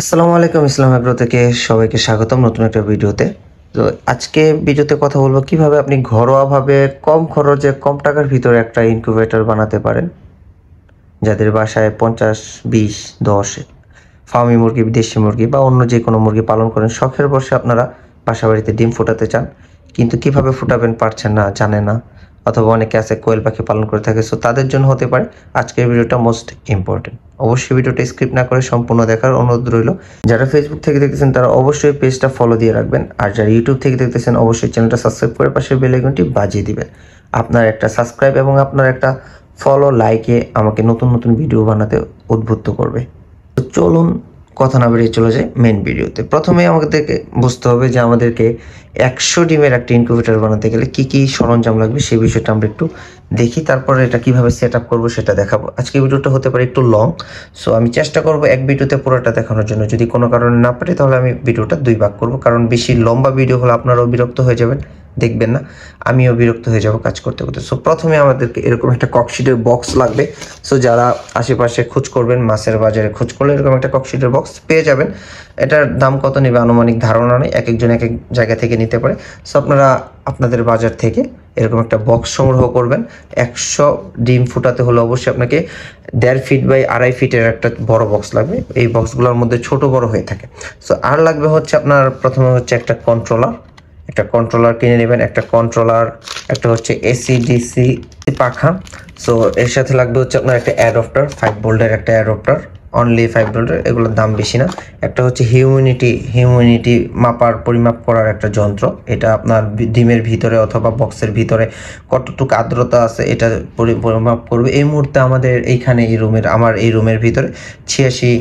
আসসালামু আলাইকুম। ইসলাম এগ্রো থেকে সবাইকে স্বাগতম নতুন একটা ভিডিওতে। তো আজকে ভিডিওতে কথা বলবো কিভাবে আপনি ঘরোয়াভাবে কম খরচে কম টাকার ভিতরে একটা ইনকিউবেটর বানাতে পারেন। যাদের বাসায় 50, 20, 10 ফার্মি মুরগি, দেশি মুরগি বা অন্য যে কোনো মুরগি পালন করেন, শখের বশে আপনারা বাসা বাড়িতে ডিম ফোটাতে চান, কিন্তু কিভাবে ফোটাবেন পারছেন না, জানেন না, অথবা অনেকে আছে কোয়েল পাখি পালন করে থাকে, সো তাদের জন্য হতে পারে আজকের ভিডিওটা মোস্ট ইম্পর্টেন্ট। অবশ্যই ভিডিওটা স্কিপ না করে সম্পূর্ণ দেখার অনুরোধ রইল। যারা ফেসবুক থেকে দেখতেছেন তারা অবশ্যই পেজটা ফলো দিয়ে রাখবেন, আর যারা ইউটিউব থেকে দেখতেছেন অবশ্যই চ্যানেলটা সাবস্ক্রাইব করে পাশের বেল আইকনটি বাজিয়ে দিবেন। আপনার একটা সাবস্ক্রাইব এবং আপনার একটা ফলো, লাইকে আমাকে নতুন নতুন ভিডিও বানাতে উদ্বুদ্ধ করবে। তো চলুন কথা না বেরিয়ে চলে যায় মেন ভিডিওতে। প্রথমে আমাদেরকে বুঝতে হবে যে আমাদেরকে 100 ডিমের একটা ইনকিউবেটর বানাতে গেলে কি কি সরঞ্জাম লাগবে সেই বিষয়টা আমরা একটু দেখি, তারপরে এটা কিভাবে সেট আপ করবো সেটা দেখাবো। আজকে ভিডিওটা হতে পারে একটু লং, সো আমি চেষ্টা করবো এক ভিডিওতে পুরোটা দেখানোর জন্য। যদি কোনো কারণে না পারি তাহলে আমি ভিডিওটা 2 ভাগ করবো, কারণ বেশি লম্বা ভিডিও হলে আপনারাও বিরক্ত হয়ে যাবেন, দেখবেন না, আমিও বিরক্ত হয়ে যাব কাজ করতে করতে। সো প্রথমে আমাদেরকে এরকম একটা ককশিটের বক্স লাগবে। সো যারা আশেপাশে খোঁজ করবেন, মাছের বাজারে খোঁজ করলে এরকম একটা ককশিটের বক্স পেয়ে যাবেন। এটার দাম কত নেবে আনুমানিক ধারণা নেই, এক একজন এক এক জায়গা থেকে নিতে পারে। সো আপনারা আপনাদের বাজার থেকে এরকম একটা বক্স সংগ্রহ করবেন। 100 ডিম ফুটাতে হলে অবশ্যই আপনাকে 1.5 ফিট বাই 2.5 ফিটের একটা বড় বক্স লাগবে। এই বক্সগুলোর মধ্যে ছোট বড় হয়ে থাকে। সো আর লাগবে হচ্ছে আপনার প্রথমে হচ্ছে একটা কন্ট্রোলার কিনে নেবেন। একটা কন্ট্রোলার, একটা হচ্ছে এসি ডিসি পাখা। সো এর সাথে লাগবে হচ্ছে আপনার একটা অ্যাডপ্টার, 5 ভোল্টের একটা অ্যাডপ্টার, অনলি 5 ভোল্টের, এগুলোর দাম বেশি না। একটা হচ্ছে হিউমিডিটি মাপার, পরিমাপ করার একটা যন্ত্র। এটা আপনার ডিমের ভিতরে অথবা বক্সের ভিতরে কতটুকু আর্দ্রতা আছে এটা পরিমাপ করবে। এই মুহূর্তে আমাদের এইখানে আমার এই রুমের ভিতরে 86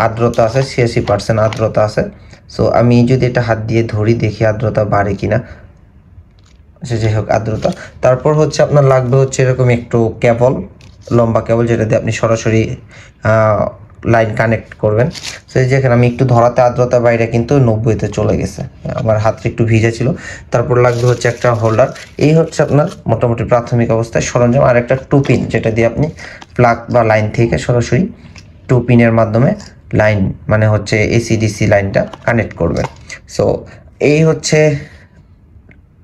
আর্দ্রতা আছে, 86% আর্দ্রতা আছে। সো আমি যদি এটা হাত দিয়ে ধরি দেখি আর্দ্রতা বাড়ে কিনা। যাই হোক, আর্দ্রতা। তারপর হচ্ছে আপনার লাগবে হচ্ছে এরকম একটু কেবল, লম্বা কেবল, যেটা দিয়ে আপনি সরাসরি লাইন কানেক্ট করবেন। সো যেখানে আমি একটু ধরাতে আর্দ্রতা বাইরে কিন্তু 90-তে চলে গেছে, আমার হাতটা একটু ভিজে ছিল। তারপর লাগবে হচ্ছে একটা হোল্ডার। এই হচ্ছে আপনার মোটামুটি প্রাথমিক অবস্থায় সরঞ্জাম। আর একটা টুপিন, যেটা দিয়ে আপনি প্লাগ বা লাইন থেকে সরাসরি টুপিনের মাধ্যমে লাইন, মানে হচ্ছে এসিডিসি লাইনটা কানেক্ট করবেন। সো এই হচ্ছে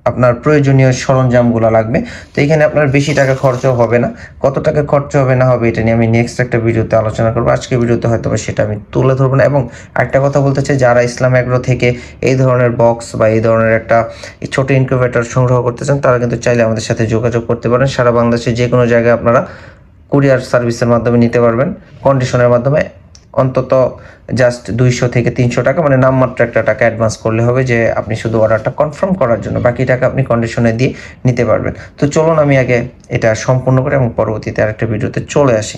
আপনার প্রয়োজনীয় সরঞ্জামগুলো লাগবে। তো এখানে আপনার বেশি টাকা খরচও হবে না। কত টাকা খরচ হবে না হবে এটা নিয়ে আমি নেক্সট একটা ভিডিওতে আলোচনা করবো। আজকের ভিডিওতে হয়তো সেটা আমি তুলে ধরবো না। এবং আরেকটা কথা বলতে চাই, যারা ইসলাম এগ্রো থেকে এই ধরনের বক্স বা এই ধরনের একটা ছোট ইনকিউবেটর সংগ্রহ করতে চান, তারা কিন্তু চাইলে আমাদের সাথে যোগাযোগ করতে পারেন। সারা বাংলাদেশে যে কোনো জায়গায় আপনারা কুরিয়ার সার্ভিসের মাধ্যমে নিতে পারবেন, কন্ডিশনের মাধ্যমে। অন্তত জাস্ট 200 থেকে 300 টাকা, মানে নামমাত্র একটা টাকা অ্যাডভান্স করলে হবে, যে আপনি শুধু অর্ডারটা কনফার্ম করার জন্য। বাকি টাকা আপনি কন্ডিশনে দিয়ে নিতে পারবেন। তো চলুন আমি আগে এটা সম্পূর্ণ করে এবং পরবর্তীতে আরেকটা ভিডিওতে চলে আসি।